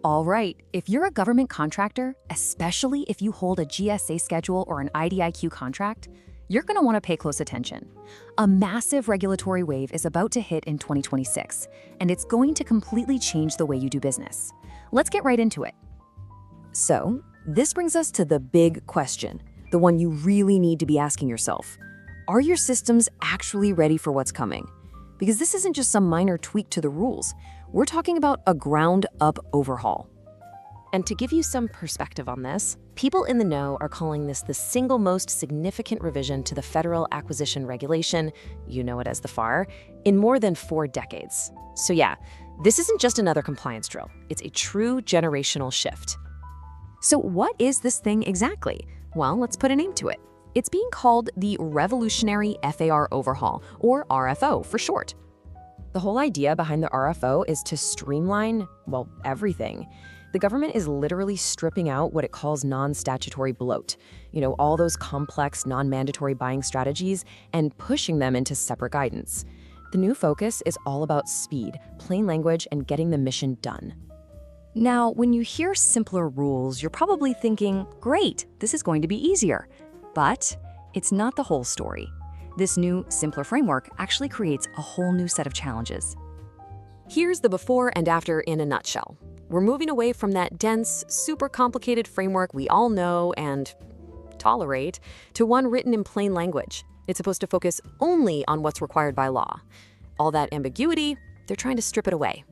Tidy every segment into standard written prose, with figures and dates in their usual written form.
All right, if you're a government contractor, especially if you hold a GSA schedule or an IDIQ contract, you're going to want to pay close attention. A massive regulatory wave is about to hit in 2026, and it's going to completely change the way you do business. Let's get right into it. So, this brings us to the big question, the one you really need to be asking yourself. Are your systems actually ready for what's coming? Because this isn't just some minor tweak to the rules. We're talking about a ground-up overhaul. And to give you some perspective on this, people in the know are calling this the single most significant revision to the Federal Acquisition Regulation, you know it as the FAR, in more than 4 decades. So yeah, this isn't just another compliance drill. It's a true generational shift. So what is this thing exactly? Well, let's put a name to it. It's being called the Revolutionary FAR Overhaul, or RFO for short. The whole idea behind the RFO is to streamline, well, everything. The government is literally stripping out what it calls non-statutory bloat, all those complex, non-mandatory buying strategies, and pushing them into separate guidance. The new focus is all about speed, plain language, and getting the mission done. Now, when you hear simpler rules, you're probably thinking, great, this is going to be easier. But it's not the whole story. This new, simpler framework actually creates a whole new set of challenges. Here's the before and after in a nutshell. We're moving away from that dense, super complicated framework we all know and tolerate to one written in plain language. It's supposed to focus only on what's required by law. All that ambiguity, they're trying to strip it away.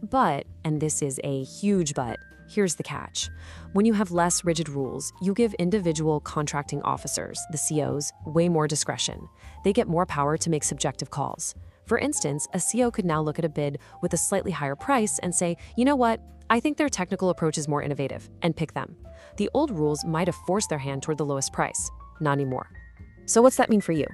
But, and this is a huge but, here's the catch. When you have less rigid rules, you give individual contracting officers, the COs, way more discretion. They get more power to make subjective calls. For instance, a CO could now look at a bid with a slightly higher price and say, you know what, I think their technical approach is more innovative, and pick them. The old rules might have forced their hand toward the lowest price. Not anymore. So what's that mean for you?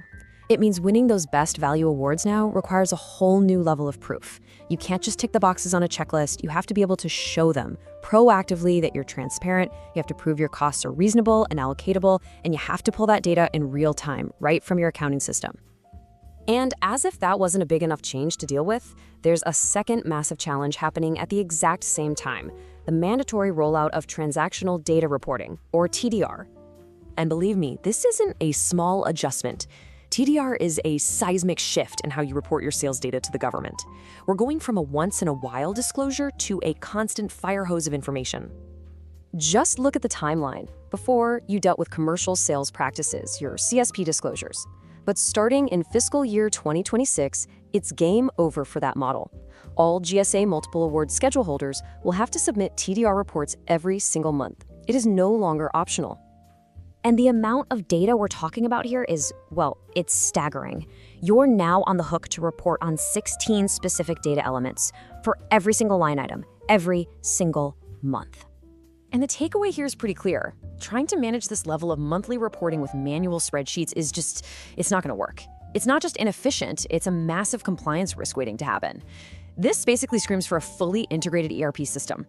It means winning those best value awards now requires a whole new level of proof. You can't just tick the boxes on a checklist. You have to be able to show them proactively that you're transparent. You have to prove your costs are reasonable and allocatable, and you have to pull that data in real time, right from your accounting system. And as if that wasn't a big enough change to deal with, there's a second massive challenge happening at the exact same time, the mandatory rollout of Transactional Data Reporting, or TDR. And believe me, this isn't a small adjustment. TDR is a seismic shift in how you report your sales data to the government. We're going from a once-in-a-while disclosure to a constant fire hose of information. Just look at the timeline. Before, you dealt with commercial sales practices, your CSP disclosures. But starting in fiscal year 2026, it's game over for that model. All GSA multiple award schedule holders will have to submit TDR reports every single month. It is no longer optional. And the amount of data we're talking about here is, well, it's staggering. You're now on the hook to report on 16 specific data elements for every single line item, every single month. And the takeaway here is pretty clear. Trying to manage this level of monthly reporting with manual spreadsheets is just, it's not going to work. It's not just inefficient, it's a massive compliance risk waiting to happen. This basically screams for a fully integrated ERP system.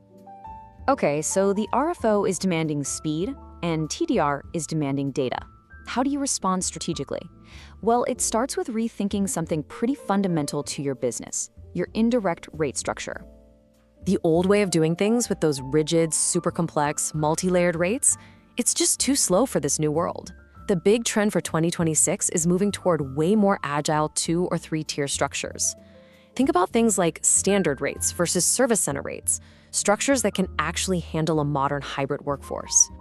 Okay, so the RFO is demanding speed, and TDR is demanding data. How do you respond strategically? Well, it starts with rethinking something pretty fundamental to your business, your indirect rate structure. The old way of doing things with those rigid, super complex, multi-layered rates, it's just too slow for this new world. The big trend for 2026 is moving toward way more agile 2- or 3-tier structures. Think about things like standard rates versus service center rates, structures that can actually handle a modern hybrid workforce.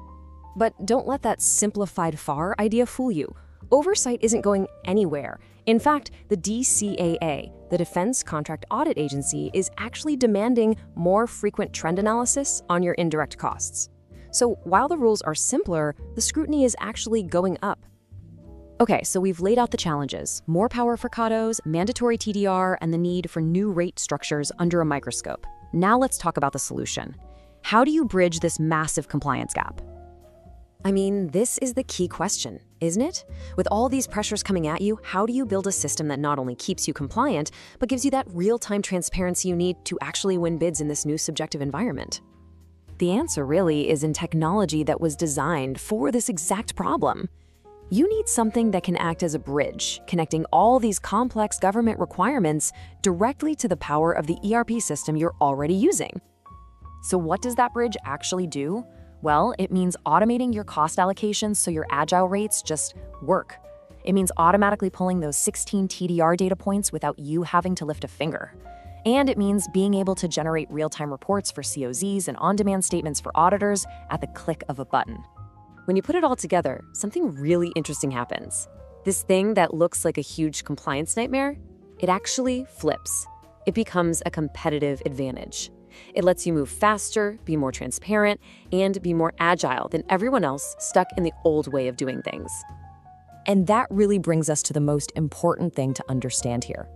But don't let that simplified FAR idea fool you. Oversight isn't going anywhere. In fact, the DCAA, the Defense Contract Audit Agency, is actually demanding more frequent trend analysis on your indirect costs. So while the rules are simpler, the scrutiny is actually going up. Okay, so we've laid out the challenges: more power for CADOs, mandatory TDR, and the need for new rate structures under a microscope. Now let's talk about the solution. How do you bridge this massive compliance gap? I mean, this is the key question, isn't it? With all these pressures coming at you, how do you build a system that not only keeps you compliant, but gives you that real-time transparency you need to actually win bids in this new subjective environment? The answer really is in technology that was designed for this exact problem. You need something that can act as a bridge, connecting all these complex government requirements directly to the power of the ERP system you're already using. So what does that bridge actually do? Well, it means automating your cost allocations so your agile rates just work. It means automatically pulling those 16 TDR data points without you having to lift a finger. And it means being able to generate real-time reports for COZs and on-demand statements for auditors at the click of a button. When you put it all together, something really interesting happens. This thing that looks like a huge compliance nightmare, it actually flips. It becomes a competitive advantage. It lets you move faster, be more transparent, and be more agile than everyone else stuck in the old way of doing things. And that really brings us to the most important thing to understand here.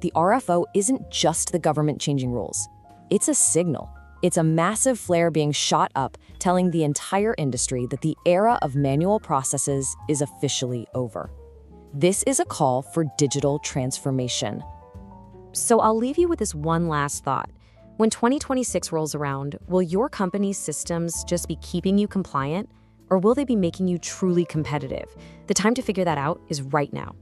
The RFO isn't just the government changing rules. It's a signal. It's a massive flare being shot up, telling the entire industry that the era of manual processes is officially over. This is a call for digital transformation. So I'll leave you with this one last thought. When 2026 rolls around, will your company's systems just be keeping you compliant, or will they be making you truly competitive? The time to figure that out is right now.